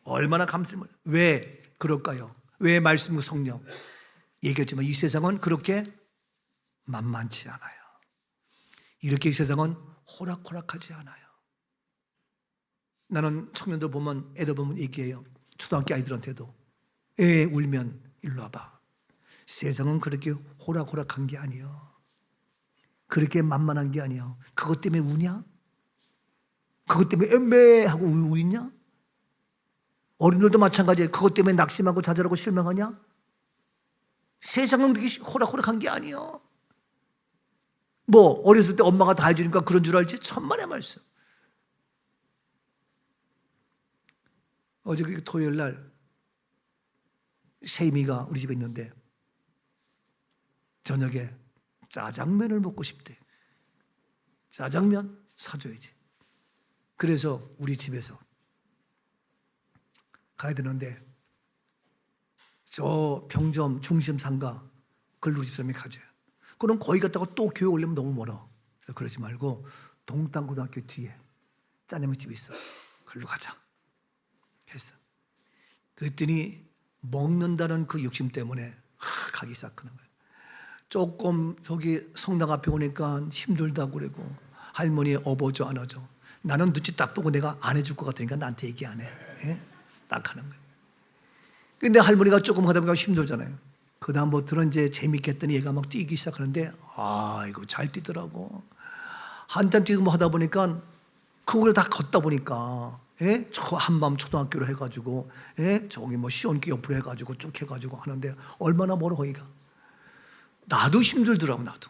[SPEAKER 1] 얼마나 감사함을. 왜 그럴까요? 왜 말씀 성령 얘기했지만 이 세상은 그렇게 만만치 않아요. 이렇게 이 세상은 호락호락하지 않아요. 나는 청년들 보면, 애들 보면 얘기해요. 초등학교 아이들한테도 애 울면 일로 와봐. 세상은 그렇게 호락호락한 게 아니에요. 그렇게 만만한 게 아니에요. 그것 때문에 우냐? 그것 때문에 애매하고 우있냐? 어린이들도 마찬가지예요. 그것 때문에 낙심하고 좌절하고 실망하냐? 세상은 그렇게 호락호락한 게 아니에요. 뭐 어렸을 때 엄마가 다 해주니까 그런 줄 알지? 천만의 말씀. 어제 그 토요일 날 세임이가 우리 집에 있는데 저녁에 짜장면을 먹고 싶대. 짜장면 사줘야지. 그래서 우리 집에서 가야 되는데 저 병점 중심 상가 그걸 우리 집사람이 가져요. 그럼 거기 갔다가 또 교회 오려면 너무 멀어. 그래서 그러지 말고 동탄고등학교 뒤에 짜장면 집이 있어. 그걸로 가자 했어. 그랬더니 먹는다는 그 욕심 때문에 가기 시작하는 거예요. 조금 여기 성당 앞에 오니까 힘들다고 그러고 할머니 업어줘 안아줘. 나는 눈치 딱 보고 내가 안 해줄 것 같으니까 나한테 얘기 안 해. 예? 딱 하는 거예요. 근데 할머니가 조금 가다 보니까 힘들잖아요. 그다음부터는 이제 재밌게 했더니 얘가 막 뛰기 시작하는데, 이거 잘 뛰더라고. 한참 뛰고 뭐 하다 보니까 그걸 다 걷다 보니까, 예? 저 한밤 초등학교로 해가지고, 예? 저기 뭐 시원기 옆으로 해가지고 쭉 해가지고 하는데 얼마나 멀어 거기가. 나도 힘들더라고 나도.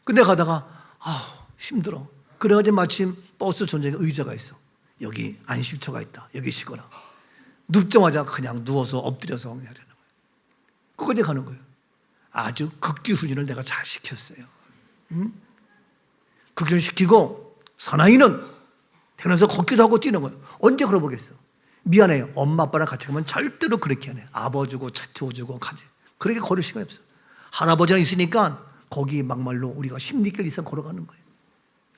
[SPEAKER 1] 근데 가다가 힘들어. 그래가지고 마침 버스 전장에 의자가 있어. 여기 안식처가 있다. 여기 쉬거라. 눕자마자 그냥 누워서 엎드려서 그냥 하는 거예요. 그거까지 가는 거예요. 아주 극기 훈련을 내가 잘 시켰어요. 극기 훈련 시키고 사나이는 태어나서 걷기도 하고 뛰는 거예요. 언제 걸어보겠어? 미안해요. 엄마 아빠랑 같이 가면 절대로 그렇게 안 해. 아버지고 차 태워주고 가지. 그렇게 걸을 시간이 없어. 할아버지랑 있으니까 거기 막말로 우리가 10리길 이상 걸어가는 거예요.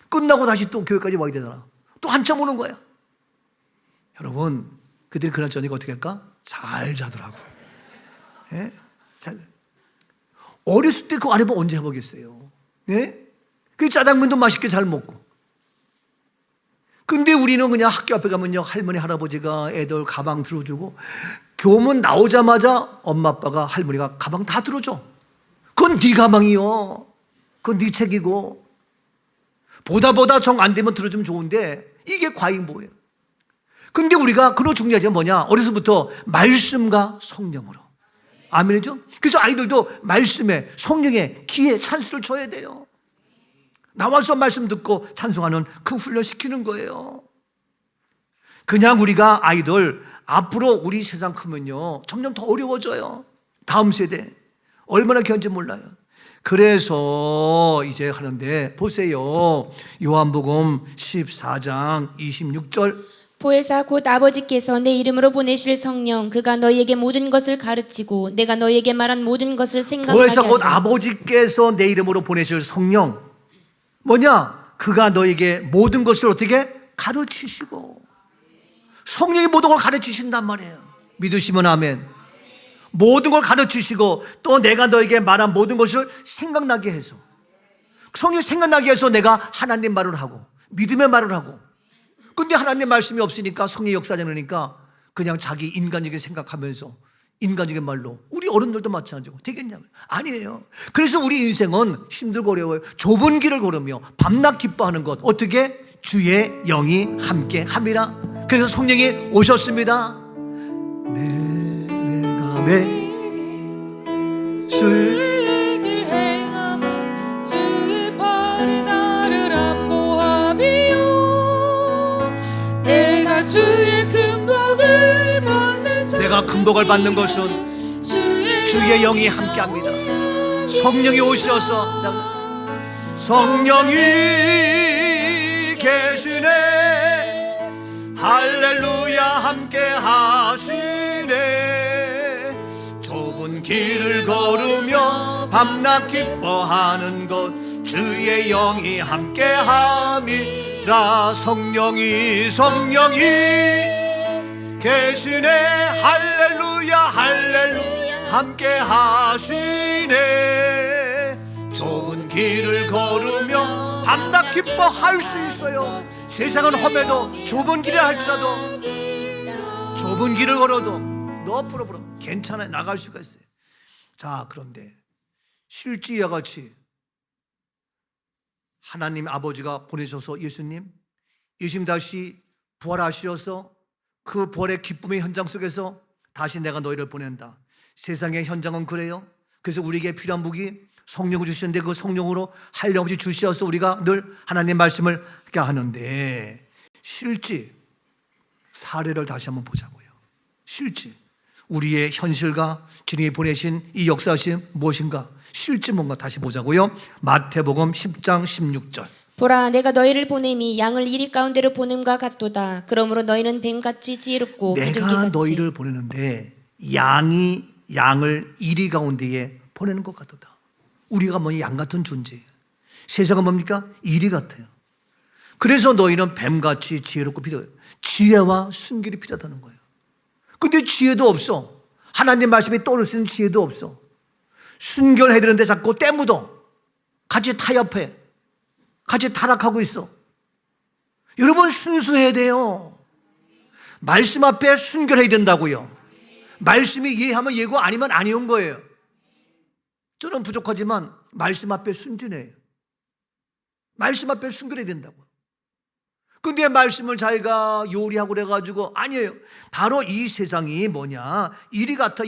[SPEAKER 1] 끝나고 다시 또 교회까지 와야 되잖아. 또 한참 오는 거야. 여러분, 그들이 그날 저녁에 어떻게 할까? 잘 자더라고. 예? 어렸을 때 그거 안 해보면 언제 해보겠어요? 예? 그 짜장면도 맛있게 잘 먹고. 근데 우리는 그냥 학교 앞에 가면요, 할머니, 할아버지가 애들 가방 들어주고, 교문 나오자마자 엄마, 아빠가, 할머니가 가방 다 들어줘. 그건 네 가방이요. 그건 네 책이고. 보다 정 안 되면 들어주면 좋은데, 이게 과잉보예요. 근데 우리가 그런 중요하지 뭐냐? 어려서부터 말씀과 성령으로. 아멘이죠? 그래서 아이들도 말씀에, 성령에, 귀에 찬수를 줘야 돼요. 나와서 말씀 듣고 찬송하는 그 훈련시키는 거예요. 그냥 우리가 아이들 앞으로 우리 세상 크면요 점점 더 어려워져요. 다음 세대 얼마나 견지 몰라요. 그래서 이제 하는데 보세요. 요한복음 14장 26절
[SPEAKER 2] 보혜사 곧 아버지께서 내 이름으로 보내실 성령 그가 너희에게 모든 것을 가르치고 내가 너희에게 말한 모든 것을 생각나게
[SPEAKER 1] 보혜사 곧
[SPEAKER 2] 하리라.
[SPEAKER 1] 아버지께서 내 이름으로 보내실 성령 뭐냐? 그가 너에게 모든 것을 어떻게 가르치시고 성령이 모든 걸 가르치신단 말이에요. 믿으시면 아멘. 모든 걸 가르치시고 또 내가 너에게 말한 모든 것을 생각나게 해서 성령이 생각나게 해서 내가 하나님 말을 하고 믿음의 말을 하고 근데 하나님 말씀이 없으니까 성령이 역사하지 않으니까 그냥 자기 인간적인 생각하면서 인간적인 말로 우리 어른들도 마찬가지고 되겠냐고요. 아니에요. 그래서 우리 인생은 힘들고 어려워요. 좁은 길을 걸으며 밤낮 기뻐하는 것 어떻게? 주의 영이 함께 함이라. 그래서 성령이 오셨습니다. 내가
[SPEAKER 3] 주의 길 행함은 주의 팔이 나를 안보함이요 내가 주의 금복을 받는 자
[SPEAKER 1] 내가 금복을 받는 것은 주의 영이 함께합니다. 성령이 오셔서 성령이 계시네 할렐루야 함께 하시네 좁은 길을 걸으며 밤낮 기뻐하는 것 주의 영이 함께함이라 성령이 계시네 할렐루야 할렐루야 함께 하시네 좁은 길을 걸으며 밤낮 기뻐할 수 있어요. 세상은 험해도 좁은 길을 할지라도 좁은 길을 걸어도 너 앞으로 괜찮아요. 나갈 수가 있어요. 자 그런데 실제 이와 같이 하나님 아버지가 보내셔서 예수님 다시 부활하시어서 그 부활의 기쁨의 현장 속에서 다시 내가 너희를 보낸다. 세상의 현장은 그래요. 그래서 우리에게 필요한 무기 성령을 주시는데 그 성령으로 하나님 주시어서 우리가 늘 하나님 말씀을 하는데 실제 사례를 다시 한번 보자고요. 실제 우리의 현실과 주님이 보내신 이 역사심 무엇인가 실제 뭔가 다시 보자고요. 마태복음 10장 16절
[SPEAKER 2] 보라 내가 너희를 보냄이 양을 이리 가운데로 보냄과 같도다. 그러므로 너희는 뱀같이 지혜롭고
[SPEAKER 1] 내가
[SPEAKER 2] 비둘기같이
[SPEAKER 1] 너희를 보내는데 양이 양을 이리 가운데에 보내는 것 같도다. 우리가 뭐 양 같은 존재예요. 세상은 뭡니까? 이리 같아요. 그래서 너희는 뱀같이 지혜롭고 비둘기 지혜와 순결이 필요하다는 거예요. 근데 지혜도 없어. 하나님 말씀이 떠오를 수 있는 지혜도 없어. 순결해야 되는데 자꾸 때묻어. 같이 타협해. 같이 타락하고 있어. 여러분 순수해야 돼요. 말씀 앞에 순결해야 된다고요. 말씀이 예하면 예고 아니면 아니온 거예요. 저는 부족하지만 말씀 앞에 순진해요. 말씀 앞에 순결해야 된다고. 근데 말씀을 자기가 요리하고 그래가지고 아니에요. 바로 이 세상이 뭐냐? 이리 같아.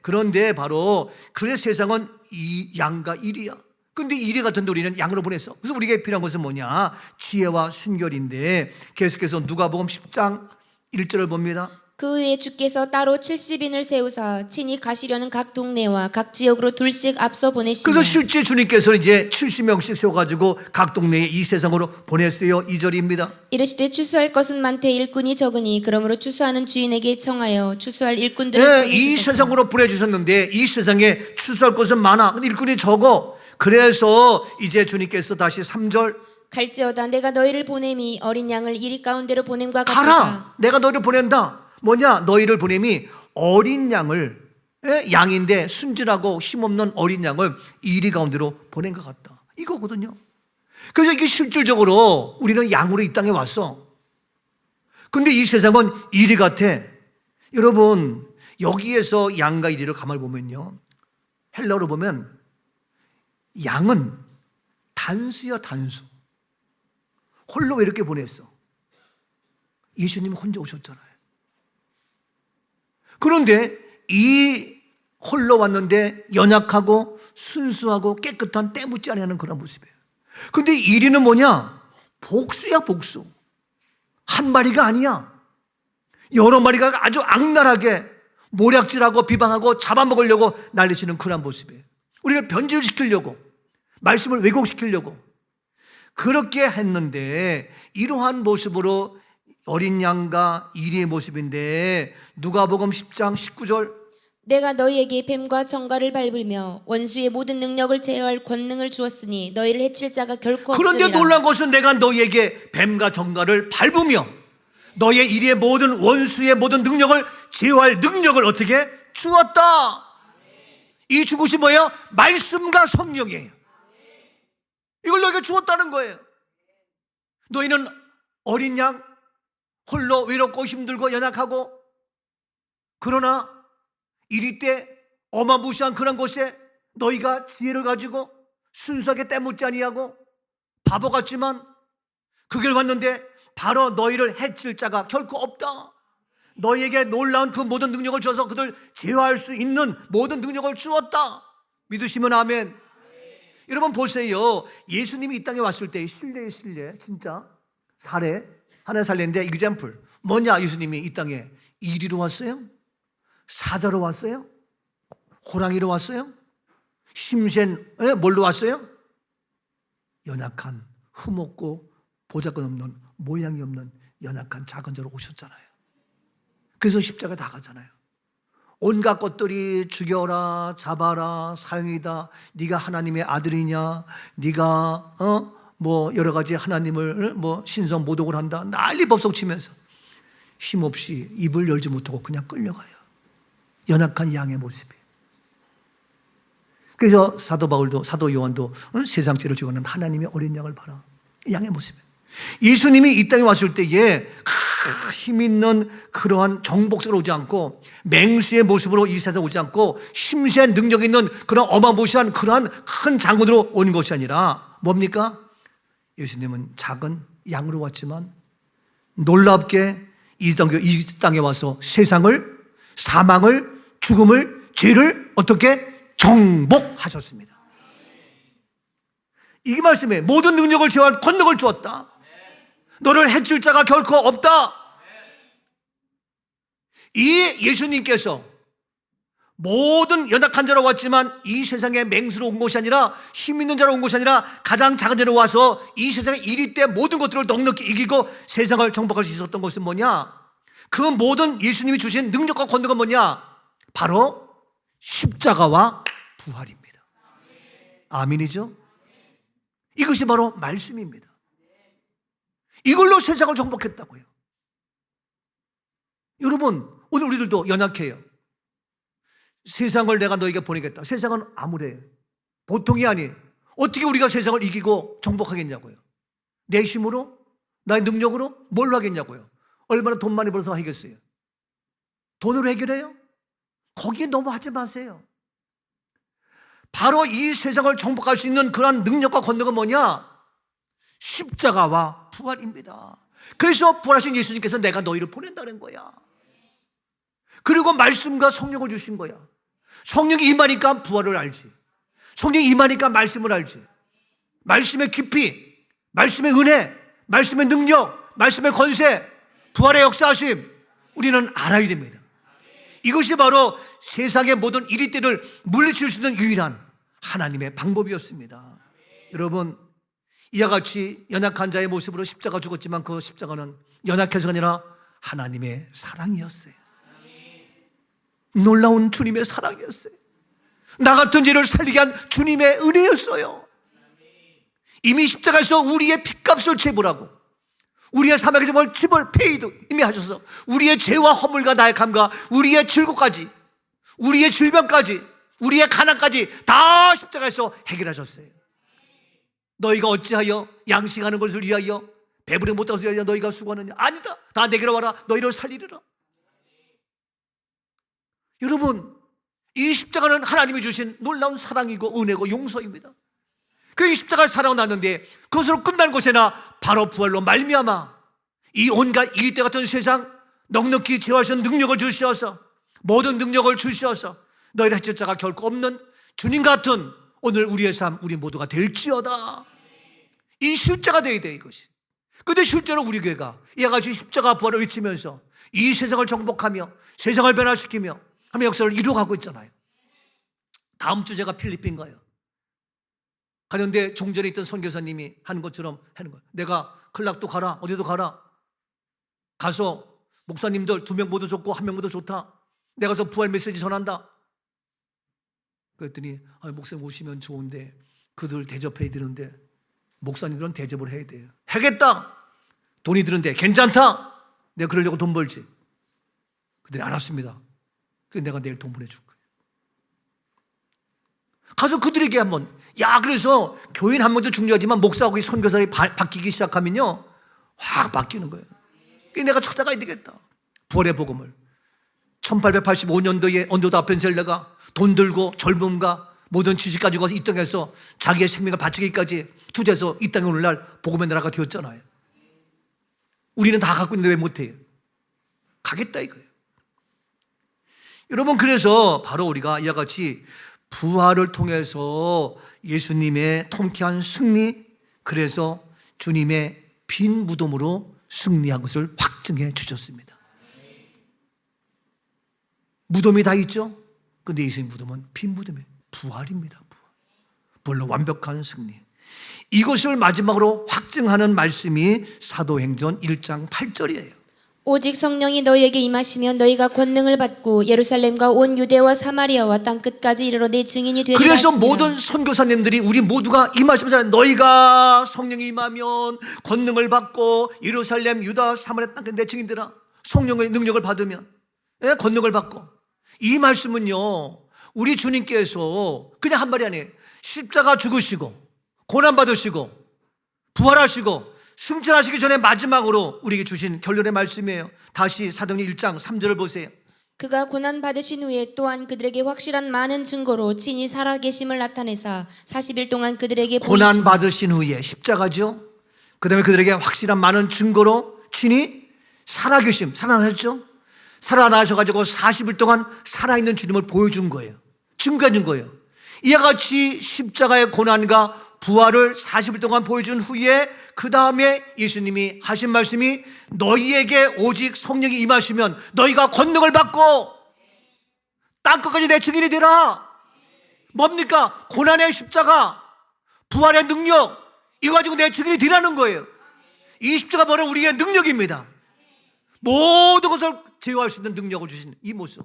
[SPEAKER 1] 그런데 바로 그래 세상은 이 양과 일이야. 근데 이리 같은데 우리는 양으로 보냈어. 그래서 우리에게 필요한 것은 뭐냐? 지혜와 순결인데 계속해서 누가복음 10장 1절을 봅니다.
[SPEAKER 2] 그 후에 주께서 따로 70인을 세우사 친히 가시려는 각 동네와 각 지역으로 둘씩 앞서 보내시며
[SPEAKER 1] 그래서 실제 주님께서 이제 70명씩 세워가지고 각 동네에 이 세상으로 보냈어요. 2절입니다.
[SPEAKER 2] 이르시되 추수할 것은 많되 일꾼이 적으니 그러므로 추수하는 주인에게 청하여 추수할 일꾼들을
[SPEAKER 1] 네, 이
[SPEAKER 2] 보내주소서.
[SPEAKER 1] 세상으로 보내주셨는데 이 세상에 추수할 것은 많아. 근데 일꾼이 적어. 그래서 이제 주님께서 다시 3절
[SPEAKER 2] 갈지어다 내가 너희를 보냄이 어린 양을 이리 가운데로 보냄과 같도다.
[SPEAKER 1] 가라. 내가 너희를 보낸다. 뭐냐? 너희를 보냄이 어린 양을 양인데 순진하고 힘없는 어린 양을 이리 가운데로 보낸 것 같다. 이거거든요. 그래서 이게 실질적으로 우리는 양으로 이 땅에 왔어. 근데 이 세상은 이리 같아. 여러분 여기에서 양과 이리를 가만히 보면요, 헬라어로 보면 양은 단수야 단수. 홀로 왜 이렇게 보냈어? 예수님 혼자 오셨잖아요. 그런데 이 홀로 왔는데 연약하고 순수하고 깨끗한 때 묻지 않는 그런 모습이에요. 근데 이리는 뭐냐? 복수야 복수. 한 마리가 아니야. 여러 마리가 아주 악랄하게 모략질하고 비방하고 잡아먹으려고 난리치는 그런 모습이에요. 우리가 변질시키려고, 말씀을 왜곡시키려고 그렇게 했는데 이러한 모습으로 어린 양과 이리의 모습인데 누가복음 10장 19절
[SPEAKER 2] 내가 너희에게 뱀과 정갈을 밟으며 원수의 모든 능력을 제어할 권능을 주었으니 너희를 해칠 자가 결코
[SPEAKER 1] 그런데
[SPEAKER 2] 없으리라.
[SPEAKER 1] 놀란 것은 내가 너희에게 뱀과 정갈을 밟으며 너희의 이리의 모든 원수의 모든 능력을 제어할 능력을 어떻게 주었다. 이 준 것이 뭐예요? 말씀과 성령이에요. 이걸 너희가 주었다는 거예요. 너희는 어린 양 홀로 외롭고 힘들고 연약하고, 그러나 이리 때 어마무시한 그런 곳에 너희가 지혜를 가지고 순수하게 때묻지 아니하고 바보 같지만 그 길 왔는데 바로 너희를 해칠 자가 결코 없다. 너희에게 놀라운 그 모든 능력을 줘서 그들 제어할 수 있는 모든 능력을 주었다. 믿으시면 아멘. 여러분 보세요. 예수님이 이 땅에 왔을 때의 신뢰의 신뢰, 진짜 사례 하나 살렸는데 example 뭐냐? 예수님이 이 땅에 이리로 왔어요? 사자로 왔어요? 호랑이로 왔어요? 심센 뭘로 왔어요? 연약한 흠없고 보잘것없는 모양이 없는 연약한 작은 자로 오셨잖아요. 그래서 십자가에 나가잖아요. 온갖 것들이 죽여라, 잡아라, 사형이다, 네가 하나님의 아들이냐, 네가 뭐 여러 가지 하나님을 뭐 신성 모독을 한다, 난리 법석 치면서 힘없이 입을 열지 못하고 그냥 끌려가요. 연약한 양의 모습이에요. 그래서 사도 바울도 사도 요한도 세상 죄를 지고 있는 하나님의 어린 양을 봐라, 양의 모습이에요. 예수님이 이 땅에 왔을 때에 힘 있는 그러한 정복자로 오지 않고 맹수의 모습으로 이 세상에 오지 않고 심세한 능력 있는 그런 어마무시한 그러한 큰 장군으로 온 것이 아니라 뭡니까? 예수님은 작은 양으로 왔지만 놀랍게 이 땅에 와서 세상을, 사망을, 죽음을, 죄를 어떻게 정복하셨습니다. 이게 말씀에 모든 능력을 제어할 권능을 주었다. 너를 해칠 자가 결코 없다. 이 예수님께서 모든 연약한 자로 왔지만 이 세상에 맹수로 온 것이 아니라 힘 있는 자로 온 것이 아니라 가장 작은 자로 와서 이 세상에 이리 때 모든 것들을 넉넉히 이기고 세상을 정복할 수 있었던 것은 뭐냐? 그 모든 예수님이 주신 능력과 권능은 뭐냐? 바로 십자가와 부활입니다. 아멘이죠? 이것이 바로 말씀입니다. 이걸로 세상을 정복했다고요. 여러분, 오늘 우리들도 연약해요. 세상을 내가 너에게 보내겠다. 세상은 암울해요. 보통이 아니에요. 어떻게 우리가 세상을 이기고 정복하겠냐고요. 내 힘으로? 나의 능력으로? 뭘로 하겠냐고요. 얼마나 돈 많이 벌어서 하겠어요. 돈으로 해결해요? 거기에 너무 하지 마세요. 바로 이 세상을 정복할 수 있는 그러한 능력과 권능은 뭐냐? 십자가와 부활입니다. 그래서 부활하신 예수님께서 내가 너희를 보낸다는 거야. 그리고 말씀과 성령을 주신 거야. 성령이 임하니까 부활을 알지. 성령이 임하니까 말씀을 알지. 말씀의 깊이, 말씀의 은혜, 말씀의 능력, 말씀의 권세, 부활의 역사하심, 우리는 알아야 됩니다. 이것이 바로 세상의 모든 이리들을 물리칠 수 있는 유일한 하나님의 방법이었습니다. 여러분, 이와 같이 연약한 자의 모습으로 십자가 죽었지만 그 십자가는 연약해서가 아니라 하나님의 사랑이었어요. 놀라운 주님의 사랑이었어요. 나 같은 죄를 살리게 한 주님의 은혜였어요. 이미 십자가에서 우리의 핏값을 제물하고 우리의 사망의 점을 집을 페이드 이미 하셔서 우리의 죄와 허물과 나약함과 우리의 질고까지, 우리의 질병까지, 우리의 가난까지 다 십자가에서 해결하셨어요. 너희가 어찌하여 양식하는 것을 위하여 배부르 못하고 위하여 너희가 수고하느냐? 아니다. 다 내게로 와라. 너희를 살리리라. 여러분, 이 십자가는 하나님이 주신 놀라운 사랑이고 은혜고 용서입니다. 그 십자가를 사랑하고 났는데 그것으로 끝난 것이나 바로 부활로 말미암아 이 온갖 이때 같은 세상 넉넉히 제어하신 능력을 주시어서 모든 능력을 주시어서 너희를 해칠 자가 결코 없는 주님 같은 오늘 우리의 삶 우리 모두가 될지어다. 이 실제가 돼야 돼 이것이. 근데 실제로 우리 교회가 이와 같이 십자가 부활을 외치면서 이 세상을 정복하며 세상을 변화시키며 하는 역사를 이루어가고 있잖아요. 다음 주 제가 필리핀 가요. 가는데 종전에 있던 선교사님이 하는 것처럼 하는 거예요. 내가 클락도 가라, 어디도 가라. 가서 목사님들 2명 모두 좋고 1명 모두 좋다. 내가 가서 부활 메시지 전한다. 그랬더니 목사님 오시면 좋은데 그들 대접해야 되는데 목사님들은 대접을 해야 돼요. 하겠다. 돈이 드는데 괜찮다. 내가 그러려고 돈 벌지. 그들이 알았습니다. 그래서 내가 내일 돈 보내줄 거예요. 가서 그들에게 한번 그래서 교인 한 명도 중요하지만 목사하고 선교사들이 바뀌기 시작하면요 확 바뀌는 거예요. 그래서 내가 찾아가야 되겠다. 부활의 복음을 1885년도에 언더도 아펜셀러가 돈 들고 젊음과 모든 지식 가지고 가서 이 땅에서 자기의 생명을 바치기까지 투자해서 이 땅에 오늘날 복음의 나라가 되었잖아요. 우리는 다 갖고 있는데 왜 못해요? 가겠다 이거예요. 여러분, 그래서 바로 우리가 이와 같이 부활을 통해서 예수님의 통쾌한 승리, 그래서 주님의 빈 무덤으로 승리한 것을 확증해 주셨습니다. 무덤이 다 있죠? 근데 예수님 무덤은 빈 무덤이에요. 부활입니다. 부활로 완벽한 승리. 이것을 마지막으로 확증하는 말씀이 사도행전 1장 8절이에요.
[SPEAKER 2] 오직 성령이 너희에게 임하시면 너희가 권능을 받고 예루살렘과 온 유대와 사마리아와 땅 끝까지 이르러 내 증인이 되리라
[SPEAKER 1] 그래서
[SPEAKER 2] 하시니라.
[SPEAKER 1] 모든 선교사님들이 우리 모두가 임하시면서 너희가 성령이 임하면 권능을 받고 예루살렘, 유다, 사마리아 땅 끝 내 증인되라. 성령의 능력을 받으면 권능을 받고. 이 말씀은요 우리 주님께서 그냥 한 말이 아니에요. 십자가 죽으시고 고난받으시고 부활하시고 승천하시기 전에 마지막으로 우리에게 주신 결론의 말씀이에요. 다시 사도행전 1장 3절을 보세요.
[SPEAKER 2] 그가 고난 받으신 후에 또한 그들에게 확실한 많은 증거로 친히 살아계심을 나타내사 40일 동안 그들에게
[SPEAKER 1] 고난
[SPEAKER 2] 보이시니
[SPEAKER 1] 받으신 후에 십자가죠. 그 다음에 그들에게 확실한 많은 증거로 친히 살아계심, 살아나셨죠. 살아나셔가지고 40일 동안 살아있는 주님을 보여준 거예요. 증거해 준 거예요. 이와 같이 십자가의 고난과 부활을 40일 동안 보여준 후에 그 다음에 예수님이 하신 말씀이 너희에게 오직 성령이 임하시면 너희가 권능을 받고 땅끝까지 내 증인이 되라. 뭡니까? 고난의 십자가, 부활의 능력, 이거 가지고 내 증인이 되라는 거예요. 이 십자가 바로 우리의 능력입니다. 모든 것을 제어할 수 있는 능력을 주신 이 모습,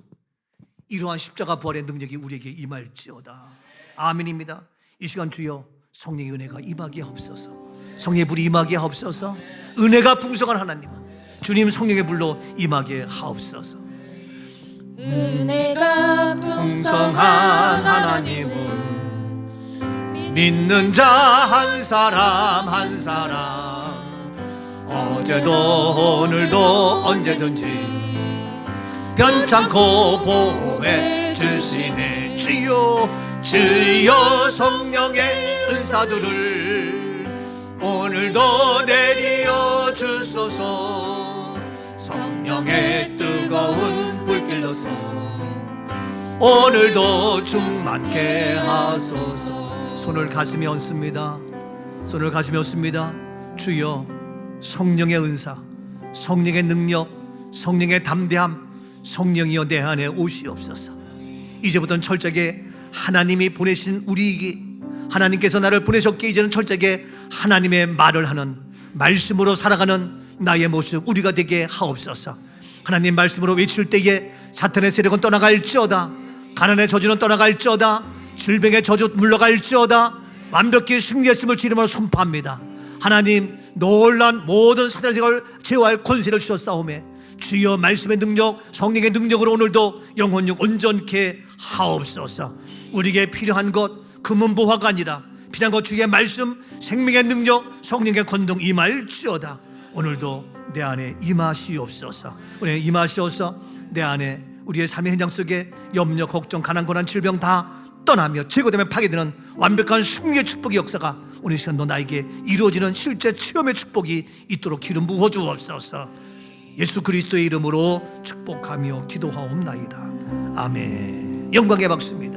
[SPEAKER 1] 이러한 십자가 부활의 능력이 우리에게 임할지어다. 아멘입니다. 이 시간 주여 성령의 은혜가 임하게 하옵소서. 성령의 불이 임하게 하옵소서. 은혜가 풍성한 하나님은 주님 성령의 불로 임하게 하옵소서.
[SPEAKER 3] 은혜가 풍성한 하나님은
[SPEAKER 1] 믿는 자 한 사람 한 사람 어제도 오늘도 언제든지 변찮고 보호해 주시네. 주여 주여 성령의 은사들을 오늘도 내리어 주소서. 성령의 뜨거운 불길로서 오늘도 충만케 하소서. 손을 가슴에 얹습니다. 손을 가슴에 얹습니다. 주여 성령의 은사, 성령의 능력, 성령의 담대함, 성령이여 내 안에 오시옵소서. 이제부터는 철저하게 하나님이 보내신 우리에게, 하나님께서 나를 보내셨기에 이제는 철저하게 하나님의 말을 하는, 말씀으로 살아가는 나의 모습 우리가 되게 하옵소서. 하나님 말씀으로 외칠 때에 사탄의 세력은 떠나갈지어다, 가난의 저주는 떠나갈지어다, 질병의 저주 물러갈지어다, 완벽히 승리했음을 주님으로 선포합니다. 하나님 놀란 모든 사탄의 세력을 제어할 권세를 주셨사오매 주여 말씀의 능력, 성령의 능력으로 오늘도 영혼육 온전케 하옵소서. 우리에게 필요한 것 금은보화가 아니라 필요한 것 주의 말씀, 생명의 능력, 성령의 권능 임할지어다. 오늘도 내 안에 임하시옵소서. 우리 임하시옵소서. 내 안에 우리의 삶의 현장 속에 염려, 걱정, 가난, 고난, 질병 다 떠나며 제거되며 파괴되는 완벽한 승리의 축복의 역사가 오늘 시간도 나에게 이루어지는 실제 체험의 축복이 있도록 기름 부어 주옵소서. 예수 그리스도의 이름으로 축복하며 기도하옵나이다. 아멘. 영광의 박수입니다.